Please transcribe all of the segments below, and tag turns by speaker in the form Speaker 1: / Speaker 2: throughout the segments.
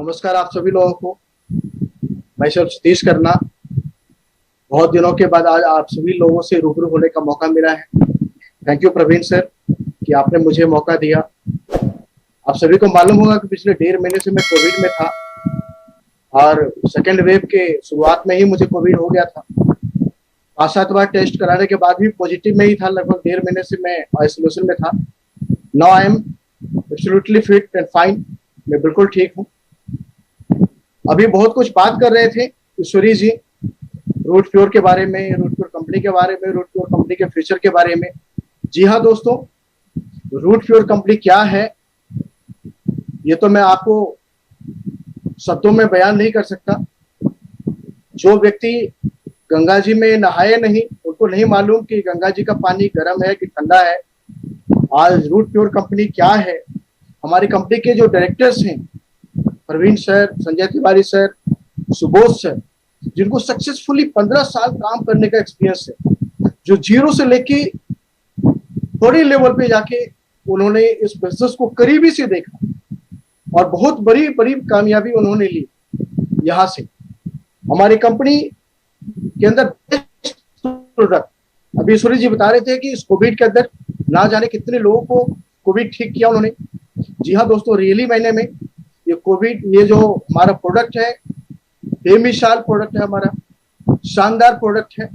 Speaker 1: नमस्कार आप सभी लोगों को। मैं शब सतीश करना। बहुत दिनों के बाद आज आप सभी लोगों से रूबरू होने का मौका मिला है। थैंक यू प्रवीण सर कि आपने मुझे मौका दिया। आप सभी को मालूम होगा कि पिछले 1.5 महीने से मैं कोविड में था और सेकेंड वेव के शुरुआत में ही मुझे कोविड हो गया था। 5-7 बार टेस्ट कराने के बाद भी पॉजिटिव में ही था। लगभग 1.5 महीने से मैं आइसोलेशन में था। Now I am absolutely fit and fine. मैं बिल्कुल ठीक हूँ। अभी बहुत कुछ बात कर रहे थे ईश्वरी जी रूट प्योर के बारे में, रूट प्योर कंपनी के बारे में, रूट प्योर कंपनी के फ्यूचर के बारे में। जी हाँ दोस्तों, रूट प्योर कंपनी क्या है ये तो मैं आपको शब्दों में बयान नहीं कर सकता। जो व्यक्ति गंगा जी में नहाए नहीं उनको नहीं मालूम कि गंगा जी का पानी गर्म है कि ठंडा है। आज रूट प्योर कंपनी क्या है, हमारी कंपनी के जो डायरेक्टर्स हैं Praveen sir, Sanjay Tiwari sir, Subodh sir, जिनको सक्सेसफुली 15 साल काम करने का एक्सपीरियंस है, जो जीरो से लेके बड़े लेवल पे जाके उन्होंने इस बिजनेस को करीबी से देखा और बहुत बड़ी बड़ी कामयाबी उन्होंने ली। यहां से हमारी कंपनी के अंदर बेस्ट प्रोडक्ट, अभी ईश्वरी जी बता रहे थे कि इस कोविड के अंदर ना जाने कितने लोगों को कोविड ठीक किया उन्होंने। जी हाँ दोस्तों, रियली मैंने में ये कोविड, ये जो हमारा प्रोडक्ट है बेमिसाल प्रोडक्ट है, हमारा शानदार प्रोडक्ट है,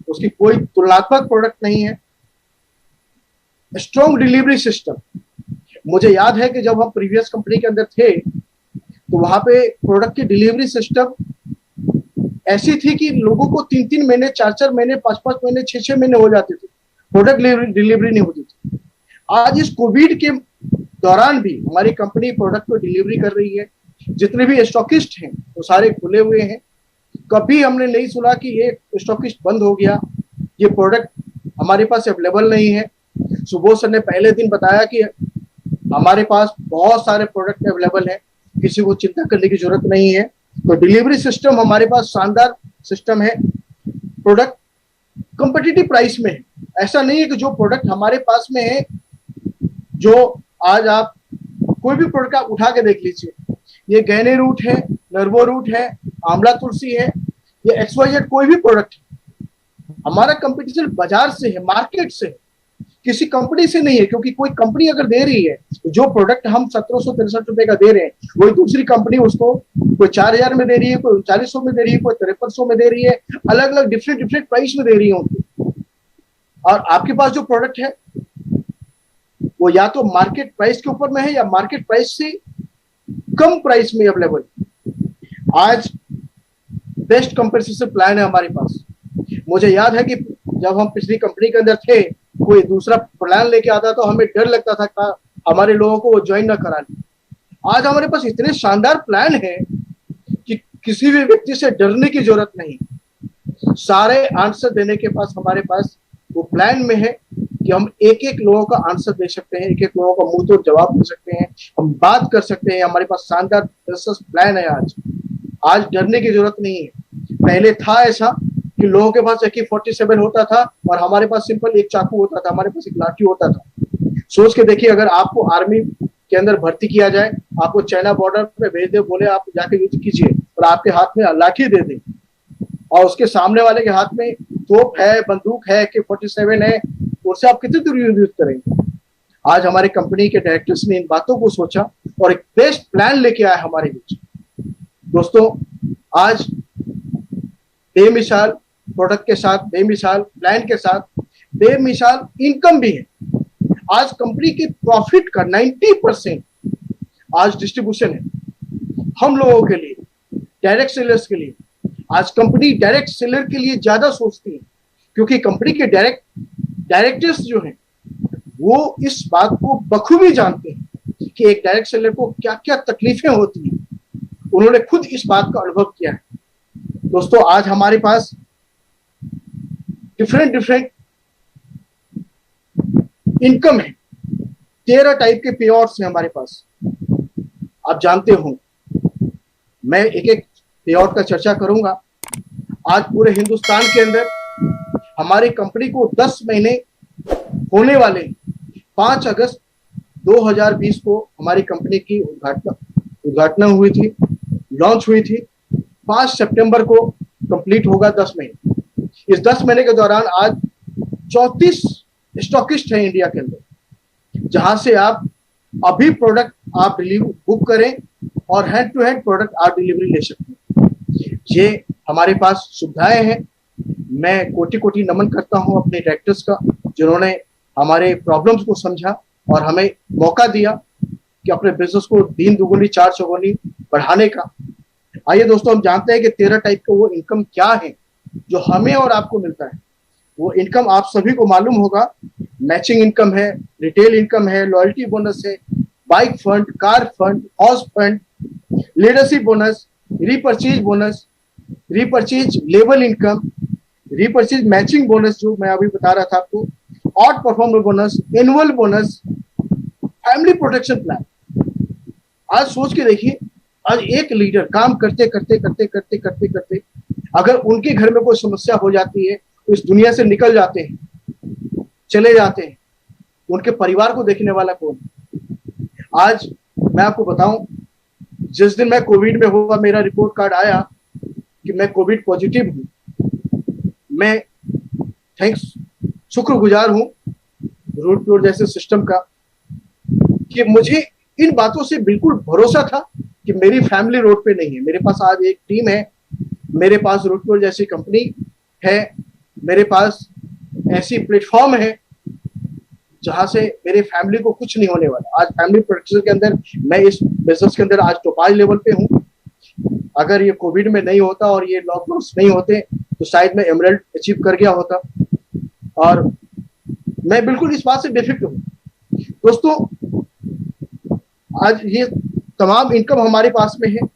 Speaker 1: उसकी कोई तुलनात्मक प्रोडक्ट नहीं है। स्ट्रॉन्ग डिलीवरी सिस्टम, मुझे याद है कि जब हम प्रीवियस कंपनी के अंदर थे तो वहां पे प्रोडक्ट की डिलीवरी सिस्टम ऐसी थी कि लोगों को 3-3 महीने, 4-4 महीने, 5-5 महीने, 6-6 महीने हो जाते थे, प्रोडक्ट डिलीवरी नहीं होती थी। आज इस कोविड के दौरान भी हमारी कंपनी प्रोडक्ट को डिलीवरी कर रही है। जितने भी स्टॉकिस्ट हैं वो सारे खुले हुए हैं। कभी हमने नहीं सुना कि ये स्टॉकिस्ट बंद हो गया, ये प्रोडक्ट हमारे पास अवेलेबल नहीं है। सुबोध सर ने पहले दिन बताया कि हमारे पास बहुत सारे प्रोडक्ट अवेलेबल है, किसी को चिंता करने की जरूरत नहीं है। तो डिलीवरी सिस्टम हमारे पास शानदार सिस्टम है। प्रोडक्ट कॉम्पिटिटिव प्राइस में है। ऐसा नहीं है कि जो प्रोडक्ट हमारे पास में है, जो आज आप कोई भी प्रोडक्ट आप उठा के देख लीजिए, ये गहने रूट है, नर्वो रूट है, आंवला तुलसी है, ये XYZ कोई भी प्रोडक्ट है। हमारा कंपटीशन बाजार से है, मार्केट से है, किसी कंपनी से नहीं है। क्योंकि कोई कंपनी अगर दे रही है जो प्रोडक्ट हम 1763 रुपए का दे रहे हैं, वही दूसरी कंपनी उसको कोई 4000 में दे रही है, कोई 3900 में दे रही है, कोई 5300 में दे रही है, अलग अलग डिफरेंट प्राइस में दे रही है उनको। और आपके पास जो प्रोडक्ट है वो या तो मार्केट प्राइस के ऊपर में है या मार्केट प्राइस से कम प्राइस में अवेलेबल। आज बेस्ट कंपनसेशन प्लान है हमारे पास। मुझे याद है कि जब हम पिछली कंपनी के अंदर थे, कोई दूसरा प्लान लेके आता तो हमें डर लगता था कि हमारे लोगों को वो ज्वाइन ना करा ले। आज हमारे पास इतने शानदार प्लान है कि किसी भी व्यक्ति से डरने की जरूरत नहीं। सारे आंसर देने के पास हमारे पास वो प्लान में है कि हम एक एक लोगों का आंसर दे सकते हैं, एक एक लोगों का मुंह तोड़ जवाब दे सकते हैं, हम बात कर सकते हैं। हमारे पास शानदार बिजनेस प्लान है। आज डरने की जरूरत नहीं है। पहले था ऐसा कि लोगों के पास AK-47 होता था और हमारे पास सिंपल एक चाकू होता था, हमारे पास एक लाठी होता था। सोच के देखिए, अगर आपको आर्मी के अंदर भर्ती किया जाए, आपको चाइना बॉर्डर पे भेज दे, बोले आप जाके युद्ध कीजिए, और आपके हाथ में लाठी दे दे और उसके सामने वाले के हाथ में तोप है, बंदूक है, AK-47 है, उससे आप कितनी दूर युद्ध करेंगे। आज हमारी कंपनी के डायरेक्टर्स ने इन बातों को सोचा और एक बेस्ट प्लान लेके आया हमारे बीच। दोस्तों, आज बेमिसाल प्रोडक्ट के साथ, बेमिसाल प्लान के साथ, बेमिसाल इनकम भी है। आज कंपनी के प्रॉफिट का 90% आज डिस्ट्रीब्यूशन है हम लोगों के लिए, डायरेक्ट सेलर्स के लिए। आज कंपनी डायरेक्ट सेलर के लिए ज्यादा सोचती है, क्योंकि कंपनी के डायरेक्टर्स जो हैं वो इस बात को बखूबी जानते हैं कि एक डायरेक्ट सेलर को क्या क्या तकलीफें होती हैं। उन्होंने खुद इस बात का अनुभव किया है। दोस्तों, आज हमारे पास डिफरेंट इनकम है। 13 टाइप के पे आउट्स हैं हमारे पास। आप जानते हो, मैं एक एक पे आउट का चर्चा करूंगा। आज पूरे हिंदुस्तान के अंदर हमारी कंपनी को 10 महीने होने वाले 5 अगस्त 2020 को हमारी कंपनी की उद्घाटन उद्घाटन हुई थी, लॉन्च हुई थी। 5 सितंबर को कंप्लीट होगा 10 महीने। इस 10 महीने के दौरान आज 34 स्टॉकिस्ट हैं इंडिया के अंदर, जहां से आप अभी प्रोडक्ट आप डिलीवरी बुक करें और हैंड टू हैंड प्रोडक्ट आप डिलीवरी ले सकते हैं। ये हमारे पास सुविधाएं हैं। मैं कोटि कोटि नमन करता हूं अपने डायरेक्टर्स का, जिन्होंने हमारे प्रॉब्लम्स को समझा और हमें मौका दिया कि अपने बिजनेस को 3 दुगुनी 4 चौगुनी बढ़ाने का। आइए दोस्तों, हम जानते हैं कि 13 टाइप का वो इनकम क्या है जो हमें और आपको मिलता है। वो इनकम आप सभी को मालूम होगा। मैचिंग इनकम है, रिटेल इनकम है, लॉयल्टी बोनस है, bike fund, car fund, house fund, leadership bonus, repurchase bonus, repurchase level income, repurchase matching bonus जो मैं अभी बता रहा था आपको, odd performer bonus, annual bonus, family protection plan. आज सोच के देखिए, आज एक लीडर काम करते करते करते करते करते करते अगर उनके घर में कोई समस्या हो जाती है तो इस दुनिया से निकल जाते हैं, चले जाते हैं, उनके परिवार को देखने वाला कौन है? आज मैं आपको बताऊं, जिस दिन मैं कोविड में हुआ, मेरा रिपोर्ट कार्ड आया कि मैं कोविड पॉजिटिव हूं, मैं थैंक्स शुक्रगुजार हूं रूट प्योर जैसे सिस्टम का कि मुझे इन बातों से बिल्कुल भरोसा था कि मेरी फैमिली रोड पे नहीं है। मेरे पास आज एक टीम है, मेरे पास रूट प्योर जैसी कंपनी है, मेरे पास ऐसी प्लेटफॉर्म है जहां से मेरे फैमिली को कुछ नहीं होने वाला। आज फैमिली प्रोटेक्शन के अंदर मैं इस बिजनेस के अंदर आज टॉप लेवल पे हूं। अगर ये कोविड में नहीं होता और ये लॉकडाउन नहीं होते तो शायद मैं एमरल्ड अचीव कर गया होता। और मैं बिल्कुल इस बात से बेफिक्र हूं। दोस्तों, आज ये तमाम इनकम हमारे पास में है।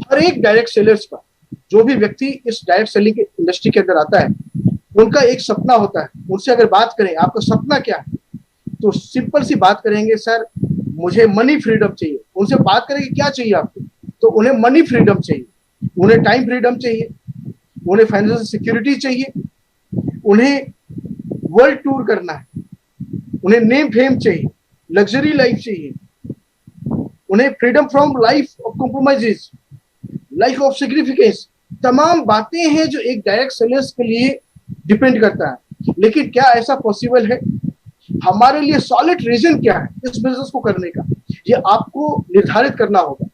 Speaker 1: हर एक डायरेक्ट सेलर्स का, जो भी व्यक्ति इस डायरेक्ट सेलिंग के इंडस्ट्री के अंदर आता है, उनका एक सपना होता है। उनसे अगर बात करें आपका सपना क्या है, तो सिंपल सी बात करेंगे, सर मुझे मनी फ्रीडम चाहिए। उनसे बात करेंगे क्या चाहिए आपको, तो उन्हें मनी फ्रीडम चाहिए, उन्हें टाइम फ्रीडम चाहिए, उन्हें फाइनेंशियल सिक्योरिटी चाहिए, उन्हें वर्ल्ड टूर करना है, उन्हें नेम फेम चाहिए, लग्जरी लाइफ चाहिए, उन्हें freedom from life of compromises, life of significance. तमाम बातें हैं जो एक डायरेक्ट सेलर्स के लिए डिपेंड करता है। लेकिन क्या ऐसा पॉसिबल है? हमारे लिए सॉलिड रीजन क्या है इस बिजनेस को करने का, ये आपको निर्धारित करना होगा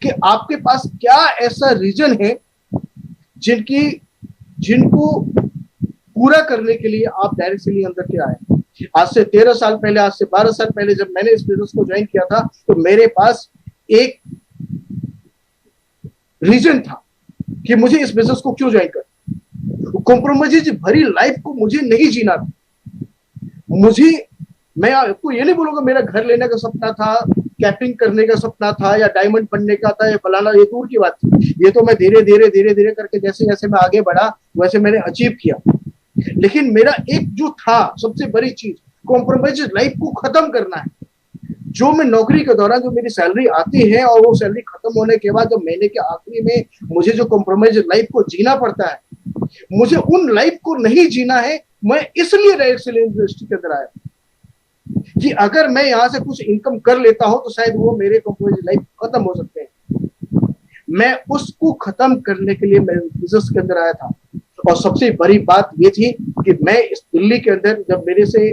Speaker 1: कि आपके पास क्या ऐसा रीजन है जिनको पूरा करने के लिए आप डायरेक्ट सेलिंग अंदर के आए। आज से 13 साल पहले, आज से 12 साल पहले जब मैंने इस बिजनेस को ज्वाइन किया था, तो मेरे पास एक रीजन था कि मुझे इस बिजनेस को क्यों ज्वाइन कर। कॉम्प्रोमाइज भरी लाइफ को मुझे नहीं जीना था। मैं आपको ये नहीं बोलूंगा मेरा घर लेने का सपना था, कैपिंग करने का सपना था, या डायमंड बनने का था, या फलाना, ये दूर की बात थी। ये तो मैं धीरे धीरे करके जैसे जैसे मैं आगे बढ़ा वैसे मैंने अचीव किया। लेकिन मेरा एक जो था सबसे बड़ी चीज, कॉम्प्रोमाइज लाइफ को खत्म करना है। जो मैं नौकरी के दौरान जो मेरी सैलरी आती है और वो सैलरी खत्म होने के बाद जब महीने के आखिरी में मुझे जो कॉम्प्रोमाइज लाइफ को जीना पड़ता है, मुझे उन लाइफ को नहीं जीना है। मैं इसलिए डायरेक्ट सेलिंग इंडस्ट्री के अंदर आया कि अगर मैं यहाँ से कुछ इनकम कर लेता हूं तो शायद वो मेरे कॉम्प्रोमाइज लाइफ खत्म हो सकते हैं। मैं उसको खत्म करने के लिए मैं बिजनेस के अंदर आया था। और सबसे बड़ी बात ये थी कि मैं इस दिल्ली के अंदर जब मेरे से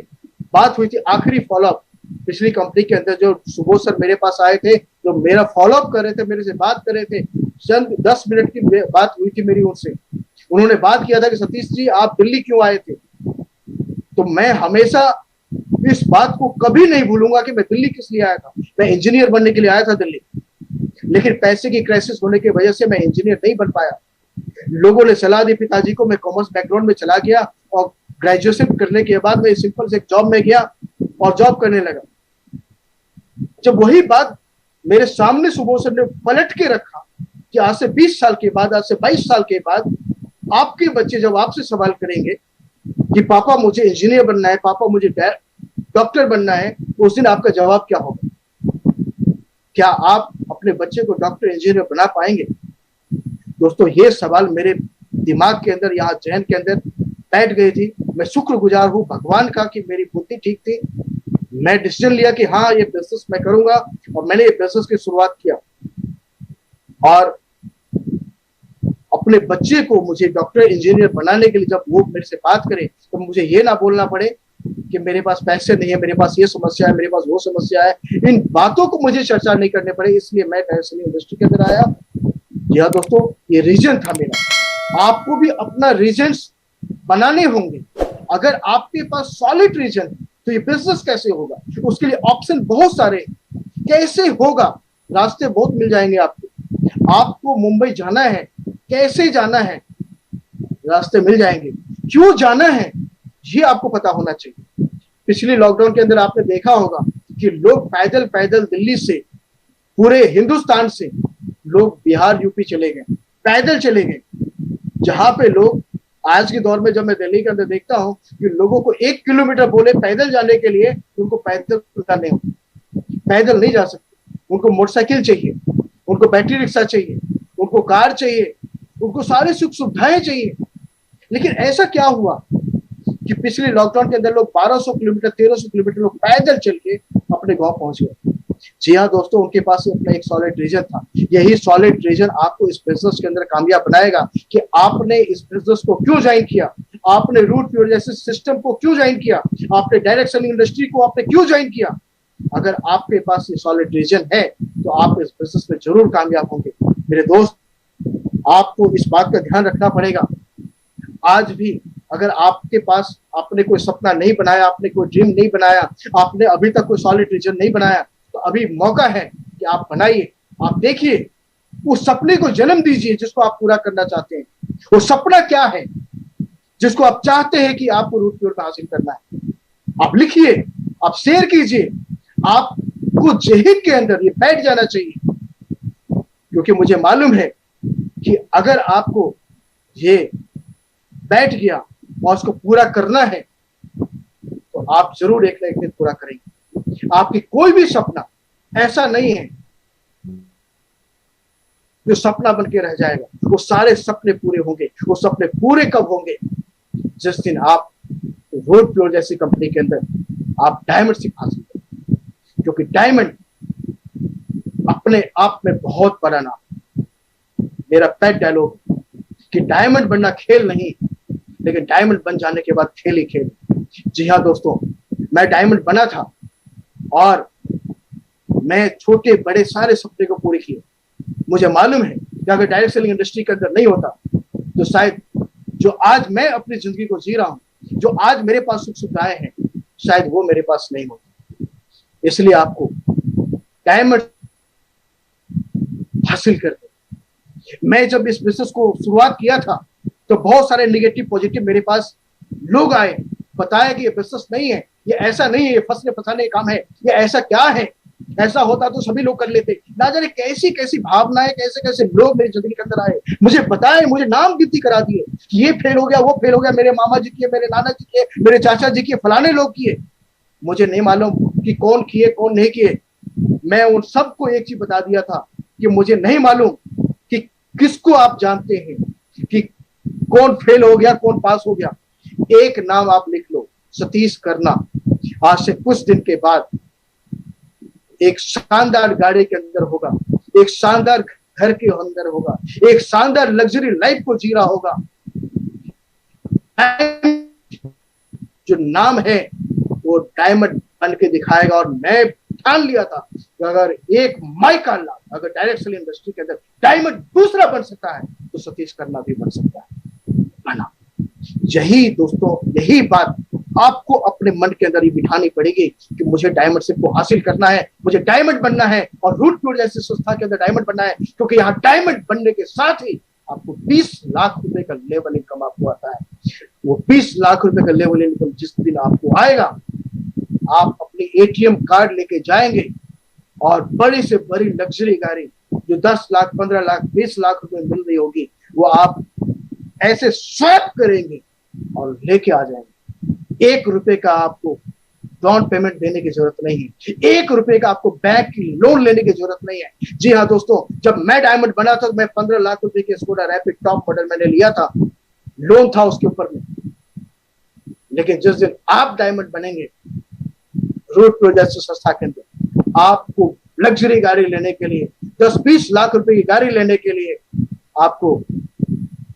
Speaker 1: बात हुई थी, आखिरी फॉलोअप पिछली कंपनी के अंदर, जो सुबोध सर मेरे पास आए थे, जो मेरा फॉलोअप कर रहे थे, मेरे से बात कर रहे थे, चंद 10 मिनट की बात हुई थी मेरी उनसे। उन्होंने बात किया था कि सतीश जी आप दिल्ली क्यों आए थे। तो मैं हमेशा इस बात को कभी नहीं भूलूंगा कि मैं दिल्ली किस लिए आया था। मैं इंजीनियर बनने के लिए आया था दिल्ली, लेकिन पैसे की क्राइसिस होने की वजह से मैं इंजीनियर नहीं बन पाया। लोगों ने सलाह दी पिताजी को, मैं कॉमर्स बैकग्राउंड में चला गया और ग्रेजुएशन करने के बाद मैं सिंपल से एक जॉब में गया और जॉब करने लगा। जब वही बात मेरे सामने सुबोध सर ने पलट के रखा कि आज से 20 साल के बाद, आज से 22 साल के बाद आपके बच्चे जब आपसे सवाल करेंगे कि पापा मुझे इंजीनियर बनना है, पापा मुझे डॉक्टर बनना है, तो उस दिन आपका जवाब क्या होगा? क्या आप अपने बच्चे को डॉक्टर इंजीनियर बना पाएंगे? दोस्तों, ये सवाल मेरे दिमाग के अंदर, यहाँ जहन के अंदर बैठ गई थी। मैं शुक्रगुजार हूँ भगवान का कि मेरी बुद्धि ठीक थी मैं डिसीजन लिया कि हाँ ये बिजनेस मैं करूंगा, और मैंने ये बिजनेस की शुरुआत किया। और अपने बच्चे को मुझे डॉक्टर इंजीनियर बनाने के लिए जब वो मेरे से बात करे तो मुझे ये ना बोलना पड़े कि मेरे पास पैसे नहीं है, मेरे पास ये समस्या है, मेरे पास वो समस्या है, इन बातों को मुझे चर्चा नहीं करने पड़े। इसलिए मैं डायरेक्ट सेलिंग इंडस्ट्री के अंदर आया। जी हाँ दोस्तों, ये रीजन था मेरा। आपको भी अपना रीजन बनाने होंगे। अगर आपके पास सॉलिड रीजन है तो ये बिजनेस कैसे होगा, उसके लिए ऑप्शन बहुत सारे। कैसे होगा, रास्ते बहुत मिल जाएंगे आपको। आपको मुंबई जाना है, कैसे जाना है, रास्ते मिल जाएंगे। क्यों जाना है, ये आपको पता होना चाहिए। पिछले लॉकडाउन के अंदर आपने देखा होगा कि लोग पैदल पैदल दिल्ली से, पूरे हिंदुस्तान से लोग बिहार यूपी चले गए, पैदल चले गए। जहां पे लोग आज के दौर में, जब मैं दिल्ली के अंदर देखता हूं कि लोगों को 1 किलोमीटर बोले पैदल जाने के लिए, उनको पैदल जाने हो, पैदल नहीं जा सकते। उनको मोटरसाइकिल चाहिए, उनको बैटरी रिक्शा चाहिए, उनको कार चाहिए, उनको सारी सुख सुविधाएं चाहिए। लेकिन ऐसा क्या हुआ कि पिछले लॉकडाउन के अंदर लोग 1200 किलोमीटर 1300 किलोमीटर लोग पैदल चल के अपने गांव पहुंच गए। जी हाँ दोस्तों, उनके पास अपना एक सॉलिड रीजन था। यही सॉलिड रीजन आपको इस बिजनेस के अंदर कामयाब बनाएगा कि आपने इस बिजनेस को क्यों ज्वाइन किया, आपने रूट प्योर जैसे सिस्टम को क्यों ज्वाइन किया, आपने डायरेक्ट सेलिंग इंडस्ट्री को आपने क्यों ज्वाइन किया। अगर आपके पास ये सॉलिड रीजन है तो आप इस बिजनेस में जरूर कामयाब होंगे। मेरे दोस्त, आपको इस बात का ध्यान रखना पड़ेगा। आज भी अगर आपके पास, आपने कोई सपना नहीं बनाया, आपने कोई ड्रीम नहीं बनाया, आपने अभी तक कोई सॉलिड रीजन नहीं बनाया, तो अभी मौका है कि आप बनाइए। आप देखिए, उस सपने को जन्म दीजिए जिसको आप पूरा करना चाहते हैं। वो सपना क्या है जिसको आप चाहते हैं कि आपको रूट प्योर में हासिल करना है, आप लिखिए, आप शेयर कीजिए। आपको जहन के अंदर ये बैठ जाना चाहिए, क्योंकि मुझे मालूम है कि अगर आपको ये बैठ गया और उसको पूरा करना है तो आप जरूर एक ना एक दिन पूरा करेंगे। आपकी कोई भी सपना ऐसा नहीं है जो सपना बन के रह जाएगा। वो सारे सपने पूरे होंगे। वो सपने पूरे कब होंगे, जिस दिन आप रोड प्योर जैसी कंपनी के अंदर आप डायमंड सिप हासिल करें। क्योंकि डायमंड अपने आप में बहुत बड़ा नाम है। मेरा पेट डायलॉग कि डायमंड बनना खेल नहीं, लेकिन डायमंड बन जाने के बाद खेल ही खेल। जी हाँ दोस्तों, मैं डायमंड बना था और मैं छोटे बड़े सारे सपने को पूरे किए। मुझे मालूम है कि अगर डायरेक्ट सेलिंग इंडस्ट्री के अंदर नहीं होता तो शायद जो आज मैं अपनी जिंदगी को जी रहा हूं, जो आज मेरे पास सुख सुविधाएं हैं, शायद वो मेरे पास नहीं होती। इसलिए आपको डायमंड हासिल करते। मैं जब इस बिजनेस को शुरुआत किया था तो बहुत सारे नेगेटिव पॉजिटिव मेरे पास लोग आए, बताया कि ये बिजनेस नहीं है, ये ऐसा नहीं है, ये फंसने फंसाने का काम है, ये ऐसा क्या है, ऐसा होता तो सभी लोग कर लेते। ना जाने कैसी कैसी भावनाएं, कैसे कैसे लोग मेरी जिंदगी के अंदर आए, मुझे बताए, मुझे नाम गिनती करा दिए कि ये फेल हो गया, वो फेल हो गया, मेरे मामा जी किए, मेरे नाना जी किए, मेरे चाचा जी किए, फलाने लोग किए। मुझे नहीं मालूम कि कौन किए कौन नहीं किए। मैं उन सबको एक चीज बता दिया था कि मुझे नहीं मालूम कि किसको आप जानते हैं कि कौन फेल हो गया कौन पास हो गया। एक नाम आप लिख लो, सतीश करना। आज से कुछ दिन के बाद एक शानदार गाड़ी के अंदर होगा, एक शानदार घर के अंदर होगा, एक शानदार लग्जरी लाइफ को जी रहा होगा। जो नाम है वो डायमंड बन के दिखाएगा। और मैं ठान लिया था कि अगर एक माइका ला, अगर डायरेक्ट सेलिंग इंडस्ट्री के अंदर डायमंड दूसरा बन सकता है तो सतीश करना भी बन सकता है। बना। यही दोस्तों, यही बात आपको अपने मन के अंदर ही बिठानी पड़ेगी कि मुझे डायमंड सिप को हासिल करना है, मुझे डायमंड बनना है और रूट प्योर जैसी संस्था के अंदर डायमंड बनना है। क्योंकि यहाँ डायमंड बनने के साथ ही आपको 20 लाख रुपए का लेवल इनकम आपको आता है। वो 20 लाख रुपए का लेवल इनकम जिस दिन आपको आएगा, आप अपनी एटीएम कार्ड लेके जाएंगे और बड़ी से बड़ी लग्जरी गाड़ी जो 10 लाख 15 लाख 20 लाख रुपए मिल रही होगी, वो आप ऐसे स्वैप करेंगे और लेके आ जाएंगे। 1 रुपए का आपको डाउन पेमेंट देने की जरूरत नहीं है, 1 रुपए का आपको बैंक की लोन लेने की जरूरत नहीं है। जी हाँ दोस्तों, जब मैं डायमंड बना था तो मैं 15 लाख रुपए के स्कूटर रैपिड टॉप मॉडल मैंने लिया था, लोन था उसके ऊपर में। लेकिन जिस दिन आप डायमंड बनेंगे, रूट प्रो जैसी संस्था के अंदर आपको लग्जरी गाड़ी लेने के लिए, 10-20 लाख रुपए की गाड़ी लेने के लिए आपको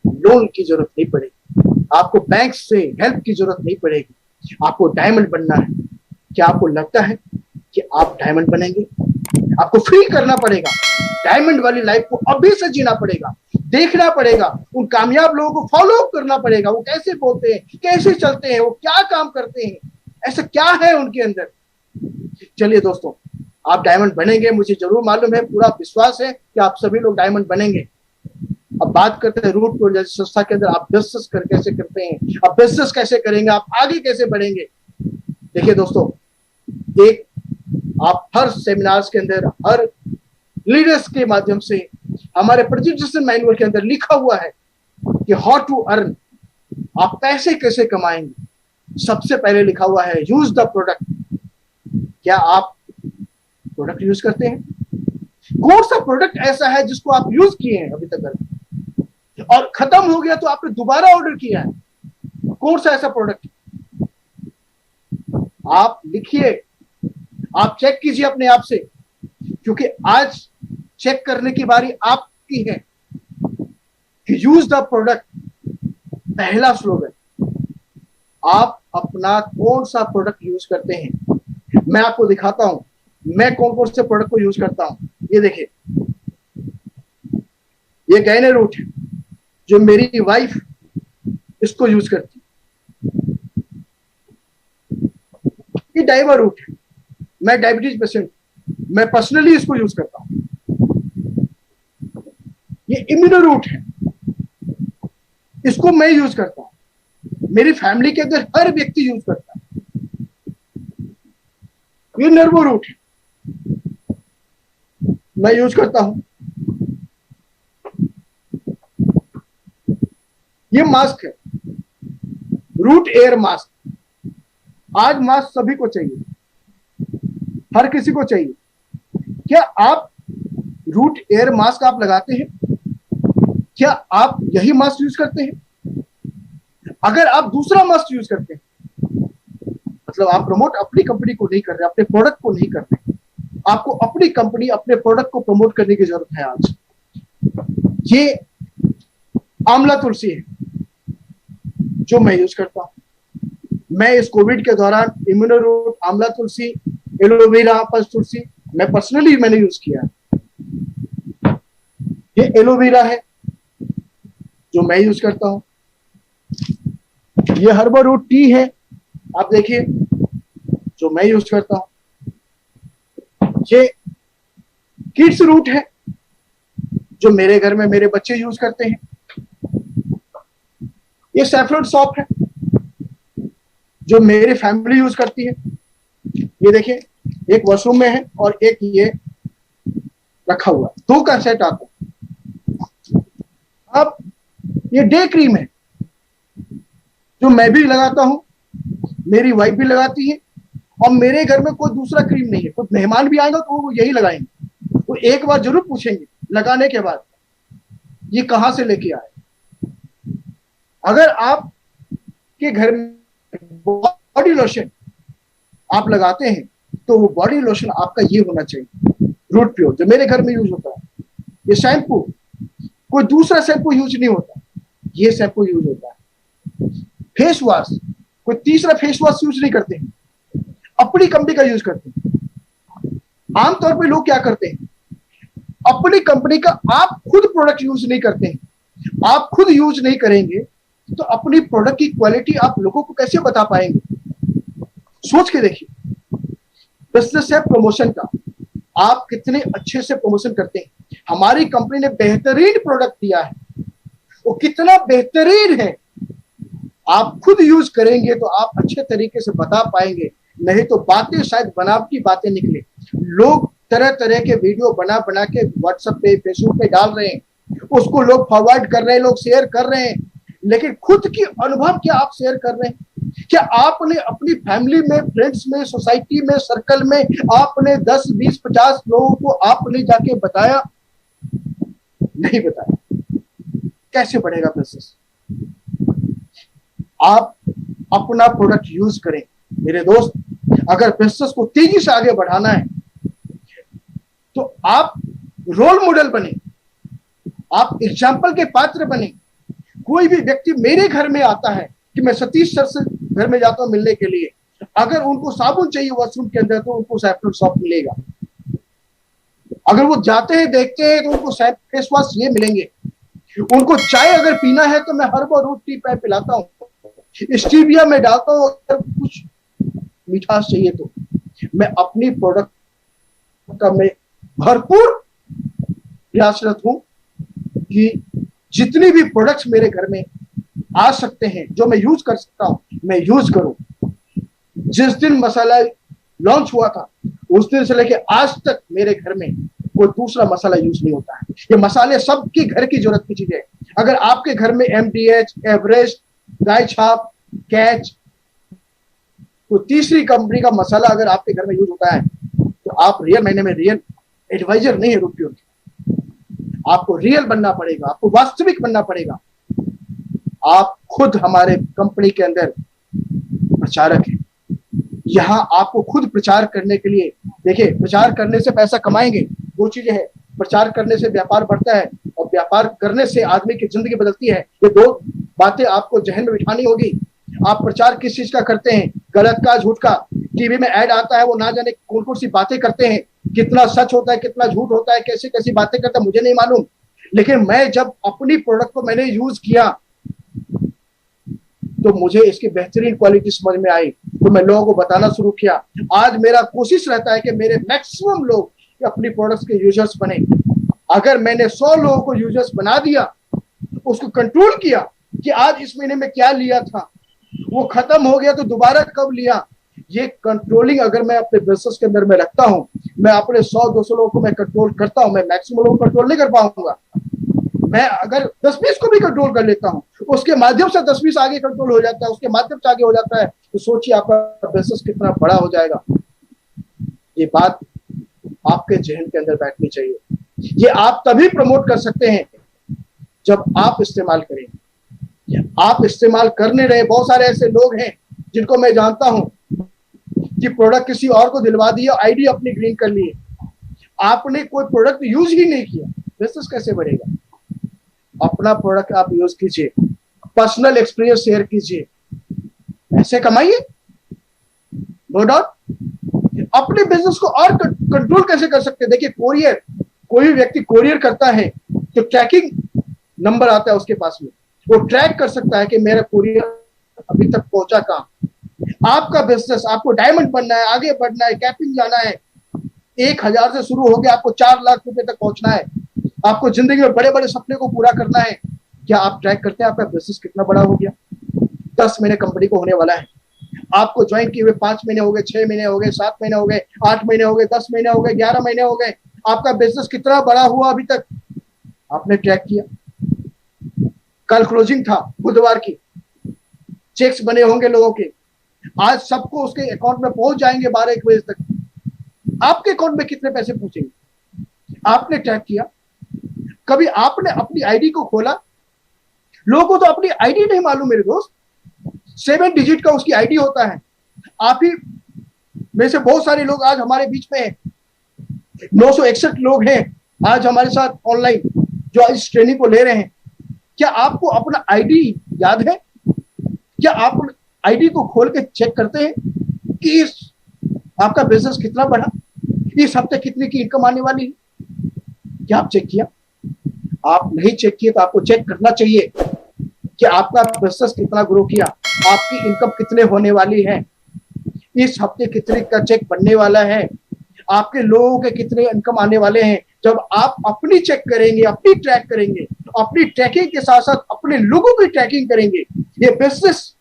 Speaker 1: लोन की जरूरत नहीं पड़ेगी, आपको बैंक से हेल्प की जरूरत नहीं पड़ेगी। आपको डायमंड बनना है। क्या आपको लगता है कि आप डायमंड बनेंगे? आपको फील करना पड़ेगा, डायमंड वाली लाइफ को अभी से जीना पड़ेगा, देखना पड़ेगा, उन कामयाब लोगों को फॉलो करना पड़ेगा। वो कैसे बोलते हैं, कैसे चलते हैं, वो क्या काम करते हैं, ऐसा क्या है उनके अंदर। चलिए दोस्तों, आप डायमंड बनेंगे, मुझे जरूर मालूम है, पूरा विश्वास है कि आप सभी लोग डायमंड बनेंगे। अब बात करते हैं रूट प्रो जैसी संस्था के अंदर आप बिजनेस कैसे करते हैं, आप बिजनेस कैसे करेंगे, आप आगे कैसे बढ़ेंगे। देखिए दोस्तों, एक आप हर सेमिनार्स के अंदर, हर लीडर्स के माध्यम से हमारे प्रेजेंटेशन मैनुअल के अंदर लिखा हुआ है कि हाउ टू अर्न, आप पैसे कैसे कमाएंगे। सबसे पहले लिखा हुआ है यूज द प्रोडक्ट। क्या आप प्रोडक्ट यूज करते हैं? कौन सा प्रोडक्ट ऐसा है जिसको आप यूज किए हैं अभी तक और खत्म हो गया तो आपने दोबारा ऑर्डर किया है? कौन सा ऐसा प्रोडक्ट? आप लिखिए, आप चेक कीजिए अपने आप से, क्योंकि आज चेक करने की बारी आपकी है कि यूज द प्रोडक्ट। पहला स्लोगन, आप अपना कौन सा प्रोडक्ट यूज करते हैं। मैं आपको दिखाता हूं मैं कौन कौन से प्रोडक्ट को यूज करता हूं। ये देखिए, ये गैने रूट है जो मेरी वाइफ इसको यूज करती है। ये डाइवर रूट है, मैं डायबिटीज पेशेंट, मैं पर्सनली इसको यूज करता हूं। ये इम्यूनो रूट है, इसको मैं यूज करता हूं, मेरी फैमिली के अंदर हर व्यक्ति यूज करता है। ये नर्वो रूट है, मैं यूज करता हूं। ये मास्क है, रूट एयर मास्क। आज मास्क सभी को चाहिए, हर किसी को चाहिए। क्या आप रूट एयर मास्क आप लगाते हैं? क्या आप यही मास्क यूज करते हैं? अगर आप दूसरा मास्क यूज करते हैं, मतलब आप प्रमोट अपनी कंपनी को नहीं कर रहे, अपने प्रोडक्ट को नहीं कर रहे। आपको अपनी कंपनी, अपने प्रोडक्ट को प्रमोट करने की जरूरत है आज। ये आंवला तुलसी है जो मैं यूज करता हूं। मैं इस कोविड के दौरान इम्यूनो रूट, आंवला तुलसी, एलोवेरा, पंच तुलसी मैं पर्सनली मैंने यूज किया है। ये एलोवेरा है जो मैं यूज करता हूं। ये हर्बल रूट टी है, आप देखिए, जो मैं यूज करता हूं। ये किड्स रूट है जो मेरे घर में मेरे बच्चे यूज करते हैं। ये सैफरन सॉप है जो मेरी फैमिली यूज करती है। ये देखिए, एक वॉशरूम में है और एक ये रखा हुआ, दो का सेट आता है। अब ये डे क्रीम है जो मैं भी लगाता हूं, मेरी वाइफ भी लगाती है, और मेरे घर में कोई दूसरा क्रीम नहीं है। कोई मेहमान भी आएगा तो वो यही लगाएंगे, वो एक बार जरूर पूछेंगे लगाने के बाद ये कहां से लेके आए। अगर आप के घर में बॉडी लोशन आप लगाते हैं तो वो बॉडी लोशन आपका ये होना चाहिए, रूट प्योर, जो मेरे घर में यूज होता है। ये शैम्पू, कोई दूसरा शैम्पू यूज नहीं होता, ये शैम्पू यूज होता है। फेस वॉश, कोई तीसरा फेस वॉश यूज नहीं करते हैं, अपनी कंपनी का यूज करते हैं। आमतौर पे लोग क्या करते हैं, अपनी कंपनी का आप खुद प्रोडक्ट यूज नहीं करते हैं। आप खुद यूज नहीं करेंगे तो अपनी प्रोडक्ट की क्वालिटी आप लोगों को कैसे बता पाएंगे? सोच के देखिए, बिजनेस है प्रमोशन का, आप कितने अच्छे से प्रमोशन करते हैं। हमारी कंपनी ने बेहतरीन प्रोडक्ट दिया है, वो कितना बेहतरीन है, आप खुद यूज करेंगे तो आप अच्छे तरीके से बता पाएंगे। नहीं तो बातें शायद बनावटी बातें निकले। लोग तरह तरह के वीडियो बना बना के व्हाट्सएप पे, फेसबुक पे डाल रहे हैं, उसको लोग फॉरवर्ड कर रहे हैं, लोग शेयर कर रहे हैं, लेकिन खुद की अनुभव क्या आप शेयर कर रहे हैं? क्या आपने अपनी फैमिली में, फ्रेंड्स में, सोसाइटी में, सर्कल में आपने 10, 20, 50 लोगों को आपने जाके बताया? नहीं बताया। कैसे बढ़ेगा बिजनेस? आप अपना प्रोडक्ट यूज करें मेरे दोस्त, अगर बिजनेस को तेजी से आगे बढ़ाना है तो आप रोल मॉडल बने, आप एग्जाम्पल के पात्र बने। कोई भी व्यक्ति मेरे घर में आता है कि मैं सतीश सर से घर में जाता हूं मिलने के लिए, अगर उनको साबुन चाहिए वॉशरूम के अंदर तो उनको सैफ्रन सॉप मिलेगा। अगर वो जाते हैं देखते हैं तो उनको फेस वॉश ये मिलेंगे। उनको चाय अगर पीना है तो मैं हर्बल रूट टी पिलाता हूँ, स्टीविया में डालता हूँ। अगर कुछ मिठास चाहिए तो मैं अपनी प्रोडक्ट का मैं भरपूर प्रयासरत हूं कि जितनी भी प्रोडक्ट्स मेरे घर में आ सकते हैं, जो मैं यूज कर सकता हूं, मैं यूज करूं। जिस दिन मसाला लॉन्च हुआ था उस दिन से लेके आज तक मेरे घर में कोई दूसरा मसाला यूज नहीं होता है। ये मसाले सबके घर की जरूरत की चीजें। अगर आपके घर में MDH, एवरेस्ट, गाय छाप, कैच, तो तीसरी कंपनी का मसाला अगर आपके घर में यूज होता है तो आप रियल महीने में रियल एडवाइजर नहीं है रुपयों के। आपको रियल बनना पड़ेगा, आपको वास्तविक बनना पड़ेगा। आप खुद हमारे कंपनी के अंदर प्रचारक हैं। यहां आपको खुद प्रचार करने के लिए, देखिए प्रचार करने से पैसा कमाएंगे, दो चीजें हैं। प्रचार करने से व्यापार बढ़ता है और व्यापार करने से आदमी की जिंदगी बदलती है। ये दो बातें आपको जहन में बिठानी होगी। आप प्रचार किस चीज का करते हैं, गलत का, झूठ का। टीवी में ऐड आता है, वो ना जाने कौन कौन सी बातें करते हैं, कितना सच होता है कितना झूठ होता है, कैसी कैसी बातें करता है मुझे नहीं मालूम। लेकिन मैं जब अपनी प्रोडक्ट को मैंने यूज किया तो मुझे इसकी बेहतरीन क्वालिटी समझ में आई, तो मैं लोगों को बताना शुरू किया। आज मेरा कोशिश रहता है कि मेरे मैक्सिमम लोग अपनी प्रोडक्ट्स के यूजर्स बने। अगर मैंने 100 लोगों को यूजर्स बना दिया, उसको कंट्रोल किया कि आज इस महीने में क्या लिया था, वो खत्म हो गया तो दोबारा कब लिया, ये कंट्रोलिंग अगर मैं अपने बिजनेस के अंदर में रखता हूं, मैं अपने 100-200 लोगों को मैं कंट्रोल करता हूं, मैं मैक्सिमम लोगों को कंट्रोल नहीं कर पाऊंगा। मैं अगर 10-20 को भी कंट्रोल कर लेता हूं, उसके माध्यम से 10-20 आगे कंट्रोल हो जाता है, उसके माध्यम से आगे हो जाता है, तो सोचिए आपका बिजनेस कितना बड़ा हो जाएगा। ये बात आपके जहन के अंदर बैठनी चाहिए। ये आप तभी प्रमोट कर सकते हैं जब आप इस्तेमाल करेंगे। आप इस्तेमाल करने रहे। बहुत सारे ऐसे लोग हैं जिनको मैं जानता हूं कि प्रोडक्ट किसी और को दिलवा दिया, आईडी अपनी ग्रीन कर लिए, आपने कोई प्रोडक्ट यूज ही नहीं किया, बिजनेस कैसे बढ़ेगा? अपना प्रोडक्ट आप यूज कीजिए, पर्सनल एक्सपीरियंस शेयर कीजिए, ऐसे कमाइए, नो डाउट। अपने बिजनेस को और कंट्रोल कैसे कर सकते हैं? देखिए कोरियर, कोई भी व्यक्ति कोरियर करता है तो ट्रैकिंग नंबर आता है उसके पास में, वो ट्रैक कर सकता है कि मेरा कोरियर अभी तक पहुंचा कहां। आपका बिजनेस, आपको डायमंड बनना है, आगे बढ़ना है, कैपिंग जाना है, 1000 से शुरू हो गया, आपको 4 लाख रुपए तक पहुंचना है, आपको जिंदगी में बड़े बड़े सपने को पूरा करना है। क्या आप ट्रैक करते हैं आपका बिजनेस कितना बड़ा हो गया? 10 महीने कंपनी को होने वाला है, आपको ज्वाइन किए हुए 5 महीने हो गए, 6 महीने हो गए, 7 महीने हो गए, 8 महीने हो गए, 10 महीने हो गए, 11 महीने हो गए, आपका बिजनेस कितना बड़ा हुआ अभी तक आपने ट्रैक किया? कल क्लोजिंग था बुधवार की, चेक्स बने होंगे लोगों के, आज सबको उसके अकाउंट में पहुंच जाएंगे 12-1 बजे तक। आपके अकाउंट में कितने पैसे पहुंचेंगे? आपने ट्रैक किया? कभी आपने अपनी आईडी को खोला? लोगों को तो अपनी आईडी नहीं मालूम मेरे दोस्त, 7 डिजिट का उसकी आईडी होता है। आप ही में से बहुत सारे लोग आज हमारे बीच में हैं, 961 लोग हैं आज हमारे साथ ऑनलाइन जो इस ट्रेनिंग को ले रहे हैं। क्या आपको अपना आईडी याद है? क्या आप आईडी को खोल के चेक करते हैं कि आपका बिजनेस कितना बढ़ा, इस हफ्ते कितनी की इनकम आने वाली? क्या आप चेक किया? आप नहीं चेक किए तो आपको चेक करना चाहिए कि आपका बिजनेस कितना ग्रो किया, आपकी इनकम कितने होने वाली है, इस हफ्ते कितने का चेक बनने वाला है, आपके लोगों के कितने इनकम आने वाले हैं। जब आप अपनी चेक करेंगे, अपनी ट्रैक करेंगे, अपनी ट्रैकिंग के साथ साथ अपने लोगों की ट्रैकिंग करेंगे, ये बिजनेस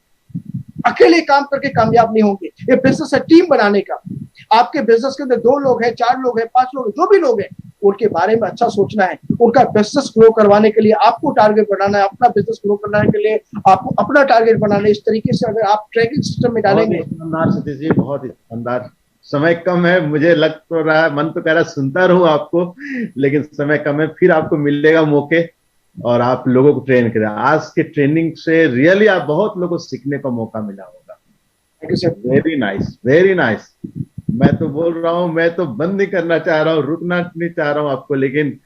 Speaker 1: अकेले काम करके कामयाब नहीं होंगे। ये बिजनेस है टीम बनाने का। आपके बिजनेस के अंदर 2 लोग हैं, 4 लोग हैं, 5 लोग हैं, जो भी लोग हैं, उनके बारे में अच्छा सोचना है। उनका बिजनेस ग्रो करवाने के लिए आपको टारगेट बनाना है, अपना बिजनेस ग्रो करने के लिए आपको अपना टारगेट बनाना है। इस तरीके से अगर आप ट्रैकिंग सिस्टम में डालेंगे।
Speaker 2: शानदार सतीश जी, बहुत ही शानदार। समय कम है, मुझे लग तो रहा है, मन तो कह रहा है सुनता रहूं आपको, लेकिन समय कम है। फिर आपको मिलेगा मौके और आप लोगों को ट्रेन करें। आज के ट्रेनिंग से रियली आप बहुत लोगों को सीखने का मौका मिला होगा।
Speaker 1: Thank you sir.
Speaker 2: Very nice, very nice. मैं तो बोल रहा हूँ, मैं तो बंद नहीं करना चाह रहा हूँ, रुकना नहीं चाह रहा हूँ आपको, लेकिन